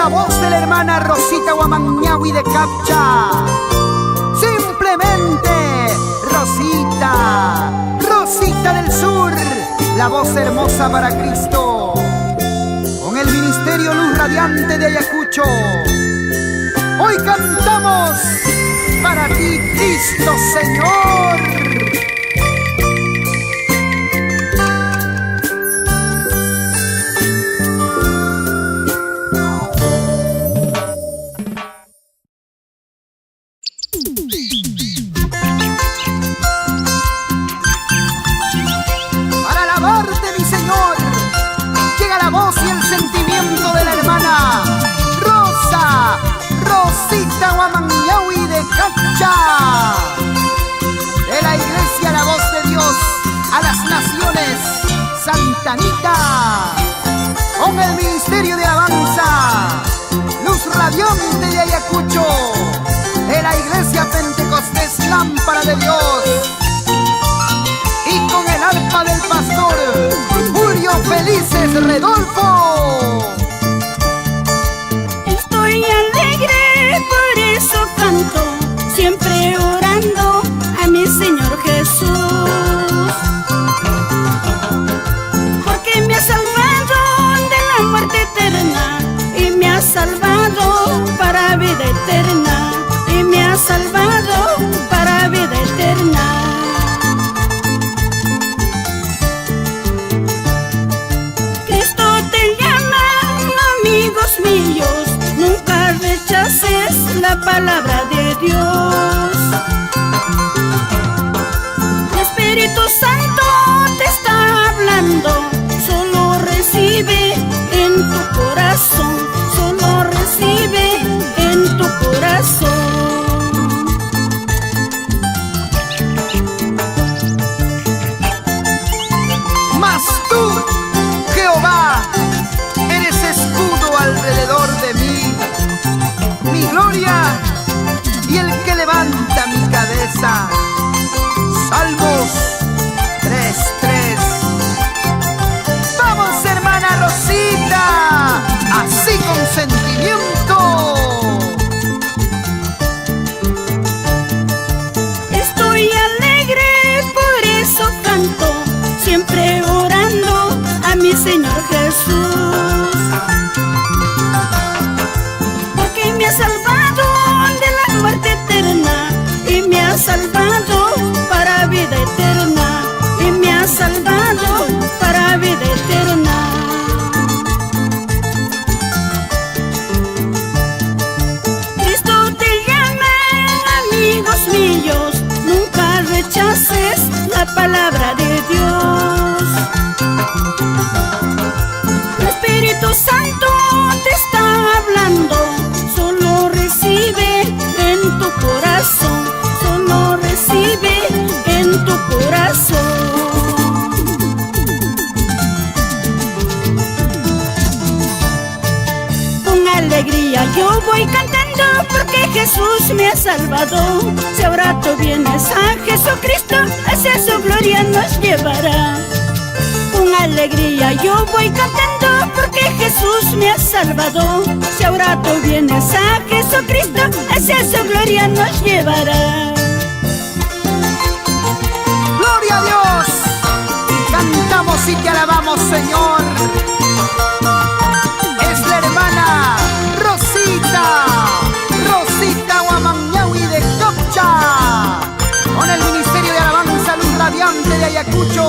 la voz de la hermana Rosita Huamañahui de Capcha. Simplemente Rosita, Rosita del Sur, la voz hermosa para Cristo. Con el Ministerio Luz Radiante de Ayacucho, hoy cantamos para ti, Cristo Señor. Para alabarte, mi Señor, llega la voz y el sentimiento de la hermana Rosa, Rosita Huamañahui de Capcha. De la iglesia La Voz de Dios a las naciones, Santa Anita. Con el Ministerio de Alabanza Luz Radiante de Ayacucho, de la iglesia Pentecostés Lámpara de Dios, y con el arpa del pastor Julio Felices Redolfo. Estoy alegre, por eso canto, siempre orando a mi Señor Jesús, porque me ha salvado de la muerte eterna y me ha salvado para vida eterna, y me ha salvado para vida eterna. Cristo te llama, amigos míos, nunca rechaces la palabra de Dios. El Espíritu Santo te está hablando, solo recibe en tu corazón, solo recibe en tu corazón. Mas tú, Jehová, eres escudo alrededor de mí, mi gloria y el que levanta mi cabeza. Salmos 3:3. Vamos, hermana Rosita, así con sentimiento. Estoy alegre, por eso canto, siempre orando a mi Señor Jesús, porque me ha salvado de la muerte eterna y me ha salvado para vida eterna, y me ha salvado para vida eterna. Cristo te llama, amigos míos, nunca rechaces la palabra de Dios. El Espíritu Santo te está hablando, solo recibe en tu corazón, solo recibe en tu corazón. Con alegría yo voy cantando, porque Jesús me ha salvado. Si ahora tú vienes a Jesucristo, hacia su gloria nos llevará. Con alegría yo voy cantando, porque Jesús me ha salvado. Si ahora tú vienes a Jesucristo, hacia su gloria nos llevará. Gloria a Dios, cantamos y te alabamos, Señor. Es la hermana Rosita, Rosita Huamañahui de Capcha, con el Ministerio de Alabanza Luz Radiante de Ayacucho.